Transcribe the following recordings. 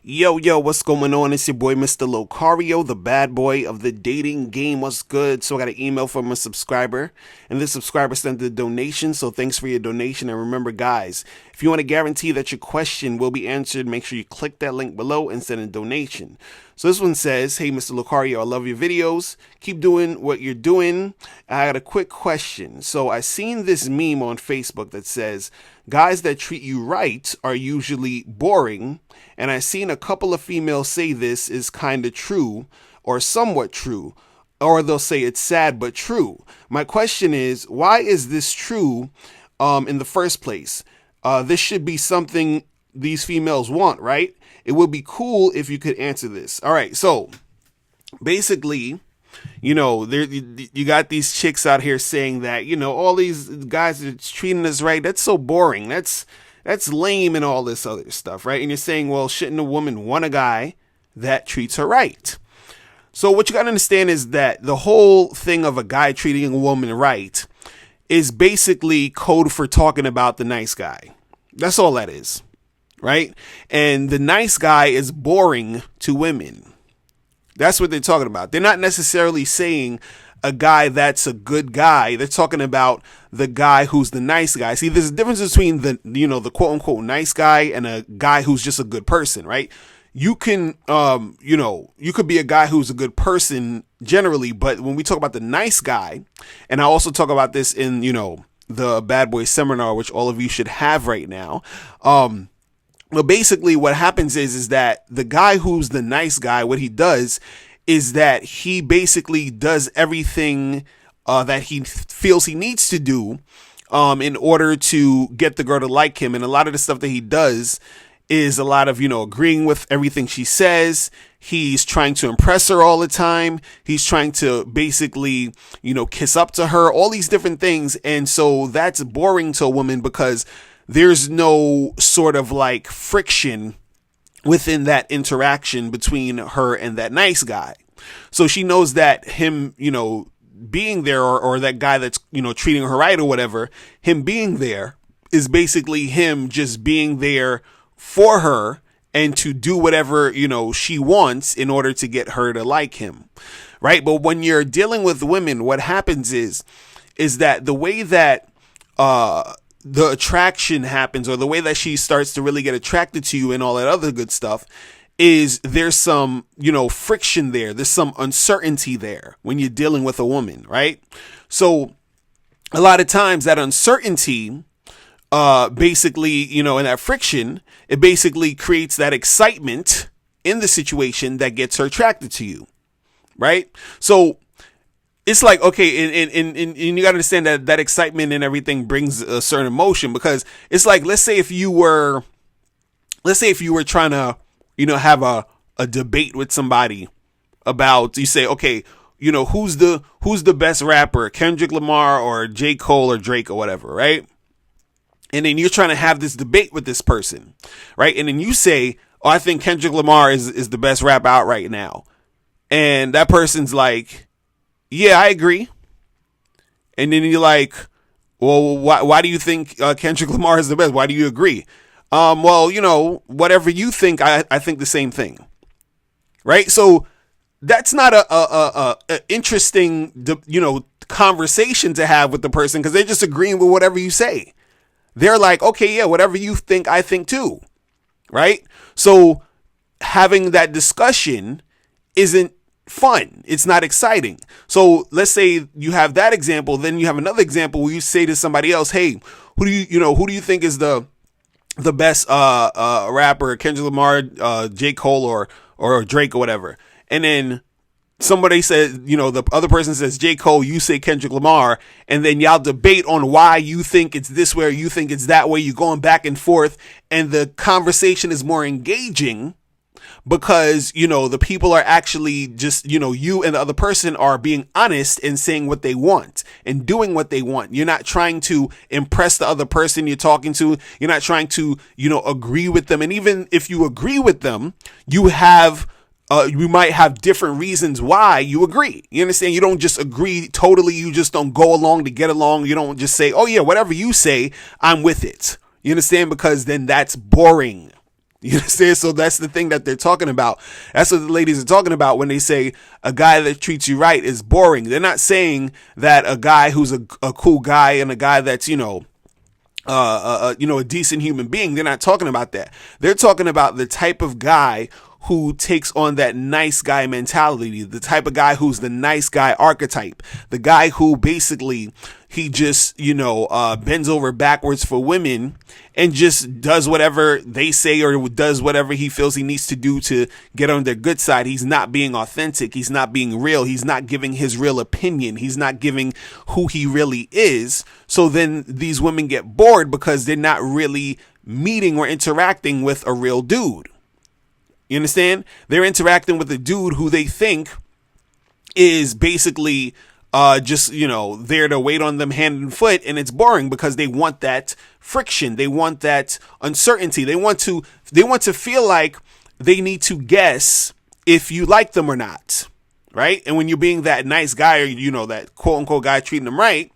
Yo, what's going on? It's your boy, Mr. Locario, the bad boy of the dating game. What's good? So I got an email from a subscriber, and this subscriber sent a donation, so thanks for your donation. And remember, guys, if you want to guarantee that your question will be answered, make sure you click that link below and send a donation. So this one says, hey, Mr. Locario, I love your videos. Keep doing what you're doing. I got a quick question. So I seen this meme on Facebook that says, guys that treat you right are usually boring. And I seen a couple of females say this is kind of true or somewhat true. Or they'll say it's sad but true. My question is, why is this true in the first place? This should be something these females want, right? It would be cool if you could answer this. All right, so basically, you know, you got these chicks out here saying that, you know, all these guys are treating us right. That's so boring. That's lame and all this other stuff, right? And you're saying, well, shouldn't a woman want a guy that treats her right? So what you got to understand is that the whole thing of a guy treating a woman right is basically code for talking about the nice guy. That's all that is, right? And the nice guy is boring to women. That's what they're talking about. They're not necessarily saying a guy that's a good guy. They're talking about the guy who's the nice guy. See, there's a difference between the quote unquote nice guy and a guy who's just a good person, right? You can, you could be a guy who's a good person generally, but when we talk about the nice guy, and I also talk about this in, the Bad Boy Seminar, which all of you should have right now. But basically what happens is that the guy who's the nice guy, what he does is that he basically does everything that he feels he needs to do in order to get the girl to like him. And a lot of the stuff that he does is a lot of, agreeing with everything she says. He's trying to impress her all the time. He's trying to basically, kiss up to her, all these different things. And so that's boring to a woman because there's no sort of like friction within that interaction between her and that nice guy. So she knows that him, being there or that guy that's, treating her right or whatever, him being there is basically him just being there for her and to do whatever, she wants in order to get her to like him. Right. But when you're dealing with women, what happens is that the way that, the attraction happens or the way that she starts to really get attracted to you and all that other good stuff is there's some, friction there. There's some uncertainty there when you're dealing with a woman, right? So a lot of times that uncertainty, basically, and that friction, it basically creates that excitement in the situation that gets her attracted to you, right? So it's like, okay, and you got to understand that excitement and everything brings a certain emotion because it's like, let's say if you were trying to, have a debate with somebody about, you say, okay, who's the best rapper, Kendrick Lamar or J. Cole or Drake or whatever, right? And then you're trying to have this debate with this person, right? And then you say, oh, I think Kendrick Lamar is the best rapper out right now. And that person's like, yeah, I agree. And then you're like, well, why do you think Kendrick Lamar is the best? Why do you agree? Well, whatever you think, I think the same thing. Right? So that's not a interesting, conversation to have with the person because they're just agreeing with whatever you say. They're like, okay, yeah, whatever you think, I think too. Right? So having that discussion isn't fun. It's not exciting. So let's say you have that example. Then you have another example where you say to somebody else, hey, who do you think is the best rapper, Kendrick Lamar, J. Cole or Drake or whatever? And then somebody says, the other person says J. Cole, you say Kendrick Lamar, and then y'all debate on why you think it's this way or you think it's that way. You're going back and forth, and the conversation is more engaging because, the people are actually just, you and the other person are being honest and saying what they want and doing what they want. You're not trying to impress the other person you're talking to. You're not trying to, agree with them. And even if you agree with them, you might have different reasons why you agree. You understand? You don't just agree totally. You just don't go along to get along. You don't just say, oh yeah, whatever you say, I'm with it. You understand? Because then that's boring. You understand? So that's the thing that they're talking about. That's what the ladies are talking about when they say a guy that treats you right is boring. They're not saying that a guy who's a cool guy and a guy that's, a decent human being. They're not talking about that. They're talking about the type of guy who takes on that nice guy mentality, the type of guy who's the nice guy archetype, the guy who basically he just, bends over backwards for women and just does whatever they say or does whatever he feels he needs to do to get on their good side. He's not being authentic. He's not being real. He's not giving his real opinion. He's not giving who he really is. So then these women get bored because they're not really meeting or interacting with a real dude. You understand? They're interacting with a dude who they think is basically just, there to wait on them hand and foot. And it's boring because they want that friction. They want that uncertainty. They want to feel like they need to guess if you like them or not. Right. And when you're being that nice guy or, that quote unquote guy treating them right,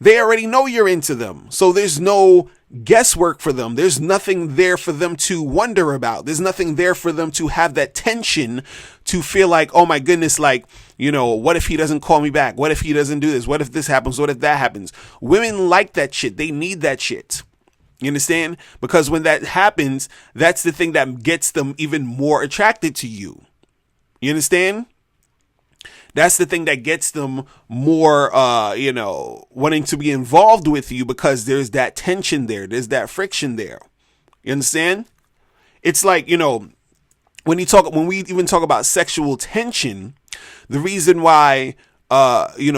they already know you're into them. So there's no guesswork for them. There's nothing there for them to wonder about. There's nothing there for them to have that tension to feel like, oh my goodness, like, what if he doesn't call me back? What if he doesn't do this? What if this happens? What if that happens? Women like that shit. They need that shit. You understand? Because when that happens, that's the thing that gets them even more attracted to you. You understand? That's the thing that gets them more, wanting to be involved with you because there's that tension there. There's that friction there. You understand? It's like, when we even talk about sexual tension, the reason why,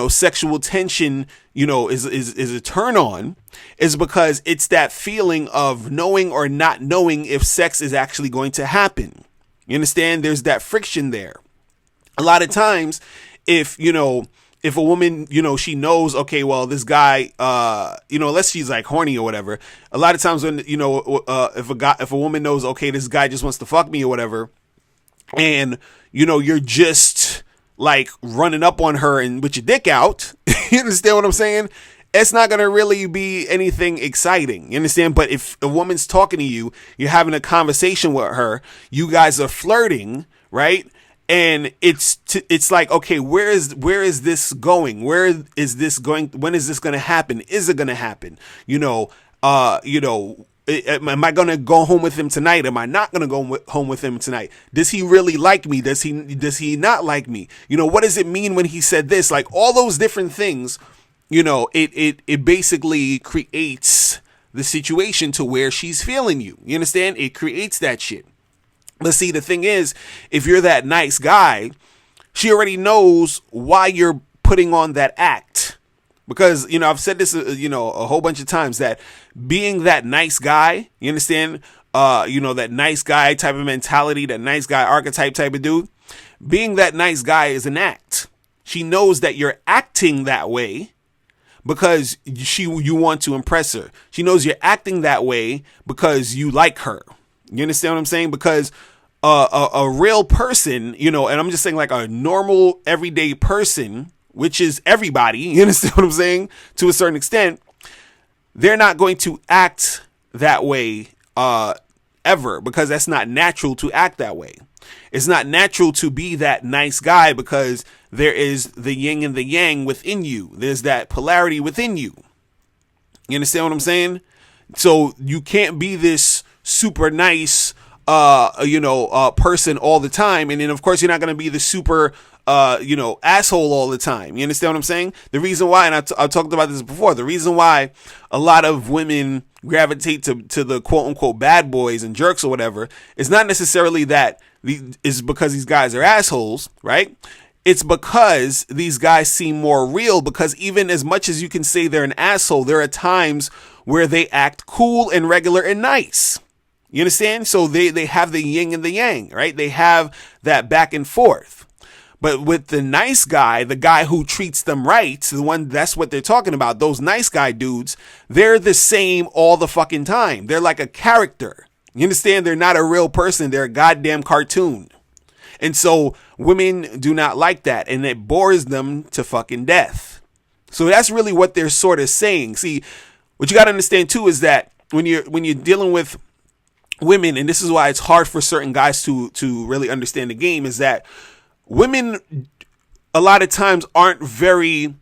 sexual tension, is a turn on is because it's that feeling of knowing or not knowing if sex is actually going to happen. You understand? There's that friction there. A lot of times, if a woman, she knows, okay, well, this guy, unless she's like horny or whatever, a lot of times when, if a woman knows, okay, this guy just wants to fuck me or whatever, and, you're just like running up on her and with your dick out, you understand what I'm saying? It's not going to really be anything exciting. You understand? But if a woman's talking to you, you're having a conversation with her, you guys are flirting, right? And it's like, okay, where is this going? Where is this going? When is this going to happen? Is it going to happen? Am I going to go home with him tonight? Am I not going to go home with him tonight? Does he really like me? Does he not like me? What does it mean when he said this? Like all those different things, it basically creates the situation to where she's feeling you. You understand? It creates that shit. But see, the thing is, if you're that nice guy, she already knows why you're putting on that act. Because, I've said this, a whole bunch of times that being that nice guy, you understand, that nice guy type of mentality, that nice guy archetype type of dude, being that nice guy is an act. She knows that you're acting that way because you want to impress her. She knows you're acting that way because you like her. You understand what I'm saying? Because a real person, and I'm just saying like a normal everyday person, which is everybody, you understand what I'm saying? To a certain extent, they're not going to act that way ever because that's not natural to act that way. It's not natural to be that nice guy because there is the yin and the yang within you. There's that polarity within you. You understand what I'm saying? So you can't be this super nice, person all the time. And then of course you're not going to be the super, asshole all the time. You understand what I'm saying? The reason why, and I talked about this before, the reason why a lot of women gravitate to the quote unquote bad boys and jerks or whatever is not necessarily that is because these guys are assholes, right? It's because these guys seem more real because even as much as you can say they're an asshole, there are times where they act cool and regular and nice. You understand? So they have the yin and the yang, right? They have that back and forth. But with the nice guy, the guy who treats them right, the one that's what they're talking about, those nice guy dudes, they're the same all the fucking time. They're like a character. You understand? They're not a real person. They're a goddamn cartoon. And so women do not like that. And it bores them to fucking death. So that's really what they're sort of saying. See, what you got to understand too is that when you're dealing with women, and this is why it's hard for certain guys to really understand the game, is that women a lot of times aren't very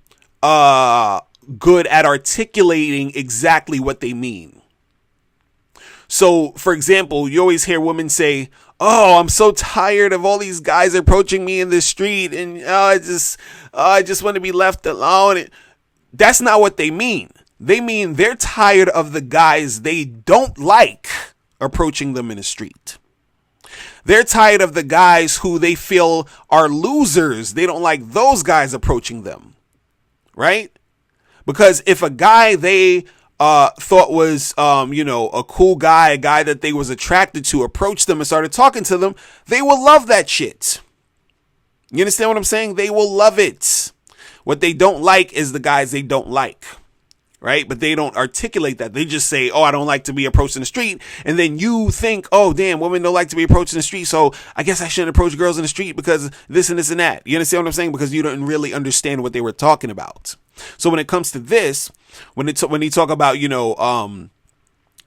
good at articulating exactly what they mean. So, for example, you always hear women say, "Oh, I'm so tired of all these guys approaching me in the street, and I just want to be left alone." That's not what they mean. They mean they're tired of the guys they don't like approaching them in the street. They're tired of the guys who they feel are losers. They don't like those guys approaching them, right? Because if a guy they thought was, a cool guy, a guy that they was attracted to, approached them and started talking to them, they will love that shit. You understand what I'm saying? They will love it. What they don't like is the guys they don't like, right? But they don't articulate that. They just say, "Oh, I don't like to be approached in the street." And then you think, "Oh, damn, women don't like to be approached in the street, so I guess I shouldn't approach girls in the street because this and this and that." You understand what I'm saying? Because you don't really understand what they were talking about. So when it comes to this, when you talk about,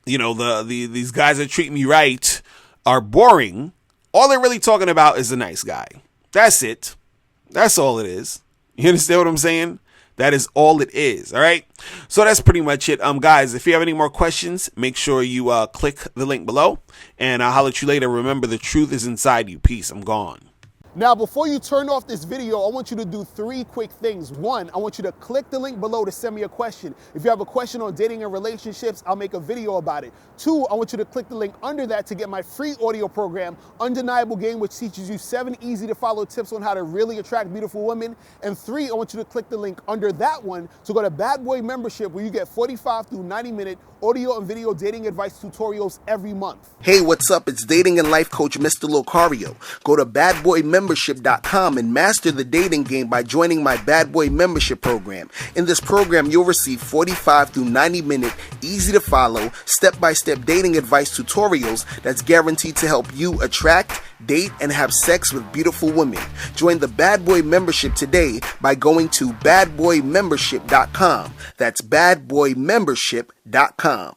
these guys that treat me right are boring, all they're really talking about is a nice guy. That's it. That's all it is. You understand what I'm saying? That is all it is. All right. So that's pretty much it. Guys, if you have any more questions, make sure you click the link below, and I'll holler at you later. Remember, the truth is inside you. Peace. I'm gone. Now, before you turn off this video, I want you to do 3 quick things. 1, I want you to click the link below to send me a question. If you have a question on dating and relationships, I'll make a video about it. 2, I want you to click the link under that to get my free audio program, Undeniable Game, which teaches you 7 easy to follow tips on how to really attract beautiful women. And 3, I want you to click the link under that one to go to Bad Boy Membership, where you get 45 through 90-minute audio and video dating advice tutorials every month. Hey, what's up? It's dating and life coach Mr. Locario. Go to badboymembership.com and master the dating game by joining my Bad Boy Membership program. In this program, you'll receive 45 through 90-minute, easy to follow, step-by-step dating advice tutorials that's guaranteed to help you attract, date, and have sex with beautiful women. Join the Bad Boy Membership today by going to badboymembership.com. That's badboymembership.com.